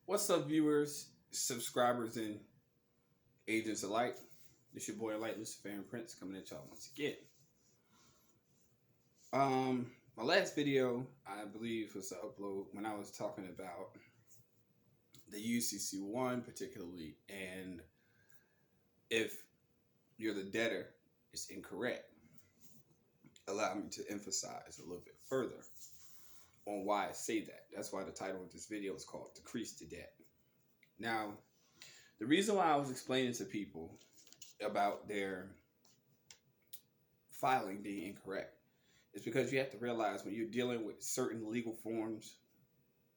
What's up, viewers, subscribers, and agents alike? This your boy, Enlightened Luciferian Prince, coming at y'all once again. My last video, I believe, was to upload when I was talking about the UCC1 particularly, and if you're the debtor, it's incorrect. Allow me to emphasize a little bit further on why I say that. That's why the title of this video is called Decrease the Debt. Now, the reason why I was explaining to people about their filing being incorrect is because you have to realize when you're dealing with certain legal forms.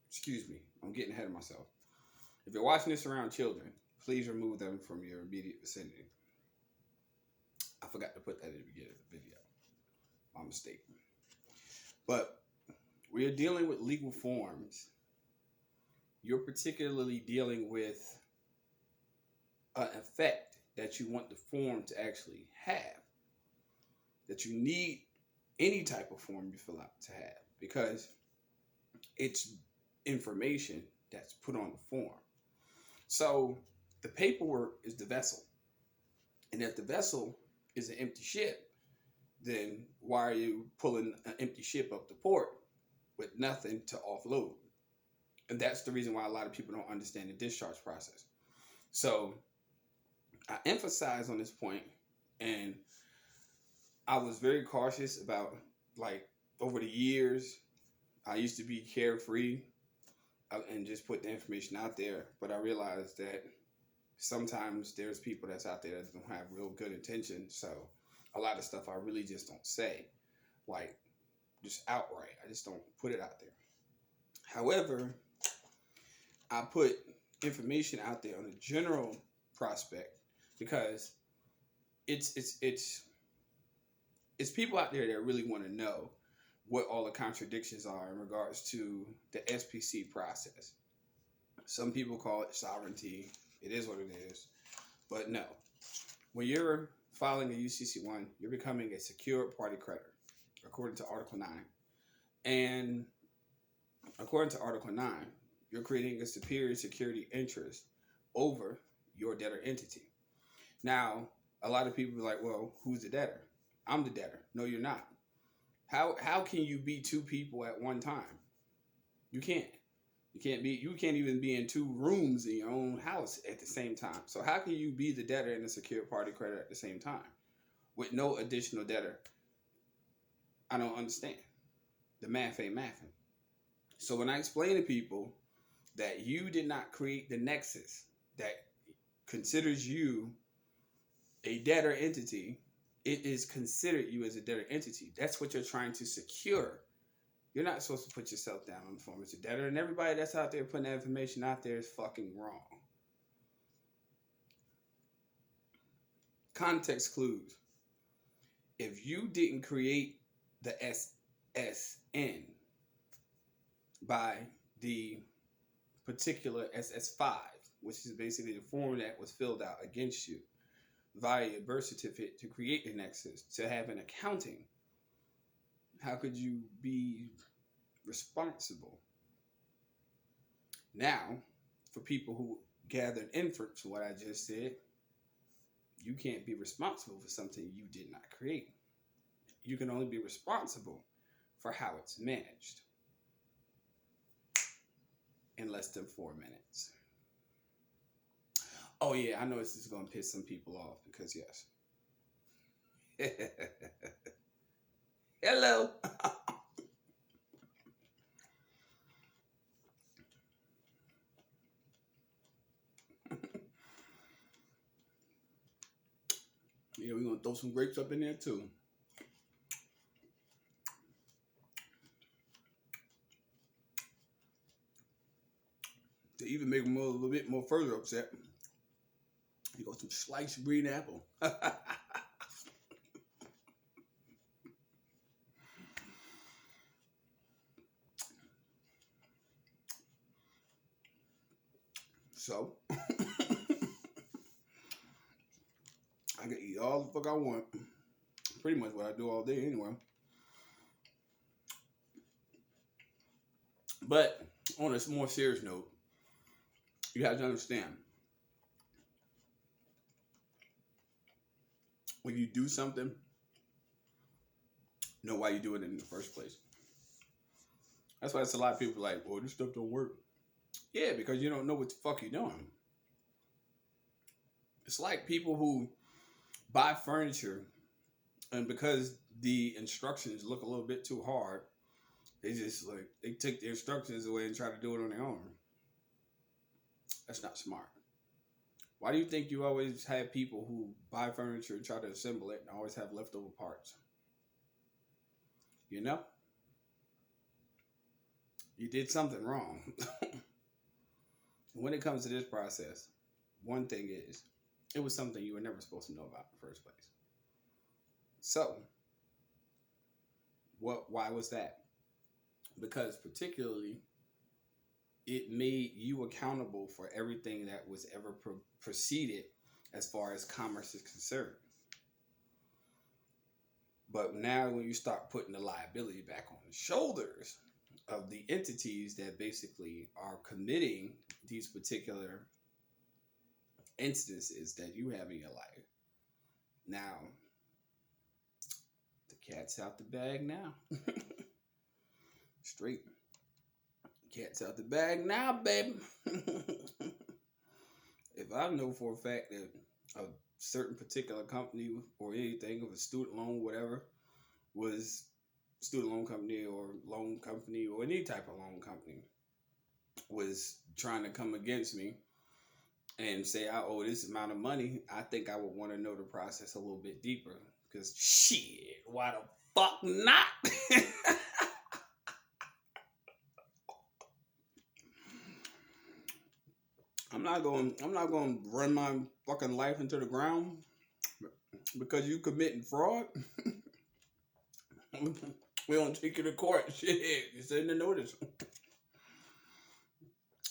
Excuse me, I'm getting ahead of myself. If you're watching this around children, please remove them from your immediate vicinity. I forgot to put that in the beginning of the video. My mistake. But when you're dealing with legal forms, you're particularly dealing with an effect that you want the form to actually have, that you need any type of form you fill out to have, because it's information that's put on the form. So the paperwork is the vessel. And if the vessel is an empty ship, then why are you pulling an empty ship up the port with nothing to offload? And that's the reason why a lot of people don't understand the discharge process. So I emphasize on this point, and I was very cautious about, like, over the years, I used to be carefree and just put the information out there, but I realized that sometimes there's people that's out there that don't have real good intentions, so a lot of stuff I really just don't say, like, just outright. I just don't put it out there. However, I put information out there on a general prospect because it's people out there that really want to know what all the contradictions are in regards to the SPC process. Some people call it sovereignty. It is what it is. But no, when you're filing a UCC1, you're becoming a secured party creditor, according to Article 9. And according to Article 9, you're creating a superior security interest over your debtor entity. Now, a lot of people are like, well, who's the debtor? I'm the debtor. No, you're not. How can you be two people at one time? You can't. You can't even be in two rooms in your own house at the same time. So how can you be the debtor and the secured party creditor at the same time with no additional debtor? I don't understand. The math ain't mathing. So when I explain to people that you did not create the nexus that considers you a debtor entity, it is considered you as a debtor entity. That's what you're trying to secure. You're not supposed to put yourself down on the form as a debtor, and everybody that's out there putting that information out there is fucking wrong. Context clues. If you didn't create the SSN by the particular SS5, which is basically the form that was filled out against you via your birth certificate to create the nexus, to have an accounting, how could you be responsible? Now, for people who gathered inference from what I just said, you can't be responsible for something you did not create. You can only be responsible for how it's managed. In less than 4 minutes. Oh yeah, I know this is going to piss some people off because yes. Hello. Yeah, we're going to throw some grapes up in there too. To even make them a little bit more further upset, you got some sliced green apple. So, I can eat all the fuck I want. Pretty much what I do all day anyway. But on a more serious note, You have to understand, when you do something, know why you do it in the first place. That's why it's a lot of people like, "Oh, this stuff don't work." Yeah, because you don't know what the fuck you're doing. It's like people who buy furniture, and because the instructions look a little bit too hard, they just like they take the instructions away and try to do it on their own. That's not smart. Why do you think you always have people who buy furniture and try to assemble it and always have leftover parts? You know, you did something wrong. When it comes to this process, one thing is, it was something you were never supposed to know about in the first place. So, why was that? Because particularly, it made you accountable for everything that was ever proceeded as far as commerce is concerned. But now when you start putting the liability back on the shoulders of the entities that basically are committing these particular instances that you have in your life, now the cat's out the bag now. Straight. Cat's out the bag now, baby. If I know for a fact that a certain particular company or anything of a student loan, whatever, was student loan company or any type of loan company was trying to come against me and say I owe this amount of money, I think I would want to know the process a little bit deeper. Because shit, why the fuck not? I'm not going to run my fucking life into the ground because you committing fraud. We don't take you to court. Shit, you send the notice.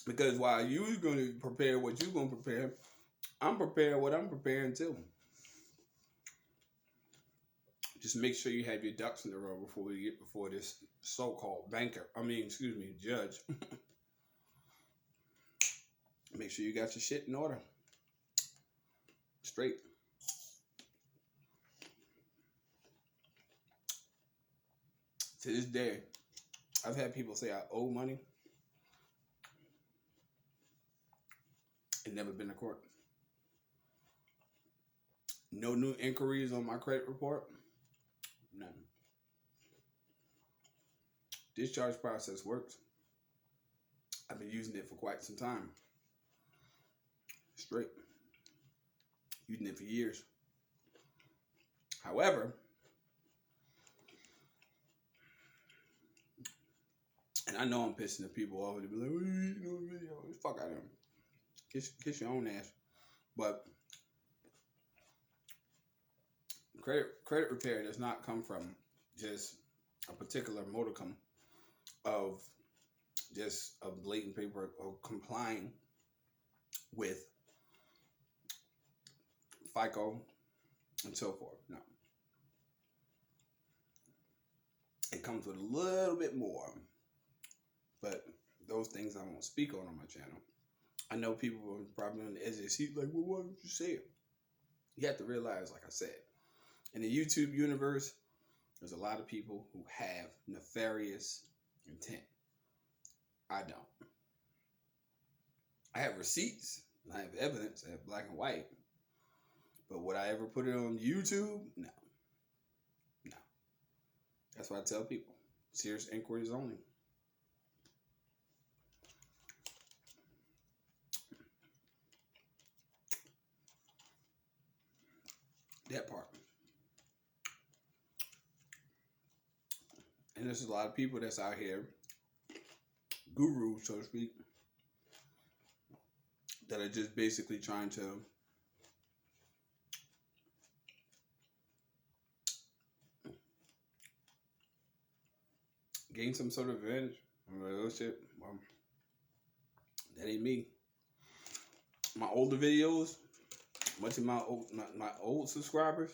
Because while you're going to prepare what you're going to prepare, I'm preparing what I'm preparing too. Just make sure you have your ducks in a row before we get before this so-called judge. Make sure you got your shit in order. Straight. To this day, I've had people say I owe money and never been to court. No new inquiries on my credit report. None. Discharge process works. I've been using it for quite some time. Straight. Using it for years. However, and I know I'm pissing the people off to be like, fuck out of them. Kiss your own ass. But credit repair does not come from just a particular modicum of just a blatant paper or complying with FICO and so forth. No. It comes with a little bit more. But those things I won't speak on my channel. I know people are probably on the edge of their seat like, well, why don't you say it? You have to realize, like I said, in the YouTube universe, there's a lot of people who have nefarious intent. I don't. I have receipts. I have evidence. I have black and white. But would I ever put it on YouTube? No. No. That's why I tell people. Serious inquiries only. That part. And there's a lot of people that's out here, gurus, so to speak, that are just basically trying to gain some sort of advantage. I'm like, oh shit, well, that ain't me. My older videos, much of my old subscribers,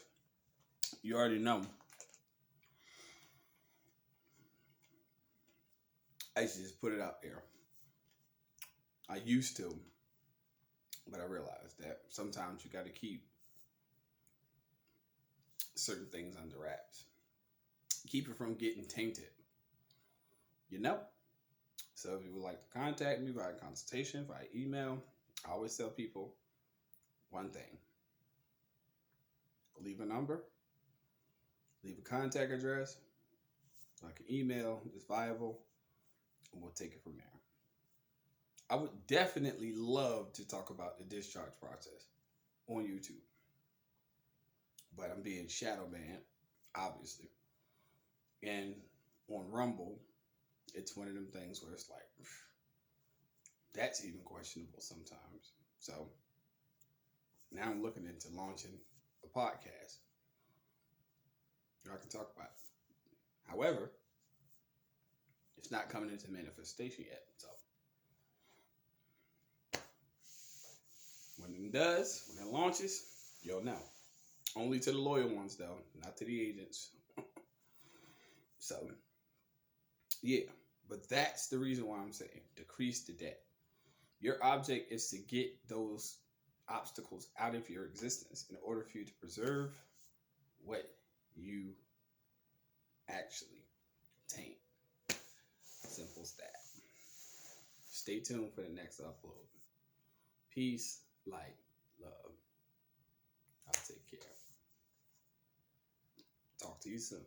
you already know. I used to just put it out there. I used to. But I realized that sometimes you got to keep certain things under wraps, keep it from getting tainted, you know? So if you would like to contact me via consultation, via email, I always tell people one thing: leave a number, leave a contact address, like an email is viable, and we'll take it from there. I would definitely love to talk about the discharge process on YouTube, but I'm being shadow banned, obviously. And on Rumble, it's one of them things where it's like, that's even questionable sometimes. So now I'm looking into launching a podcast. I can talk about it. However, it's not coming into manifestation yet. So when it does, when it launches, you'll know. Only to the loyal ones, though, not to the agents. So, yeah. But that's the reason why I'm saying decrease the debt. Your object is to get those obstacles out of your existence in order for you to preserve what you actually obtain. Simple as that. Stay tuned for the next upload. Peace, light, love. I'll take care. Talk to you soon.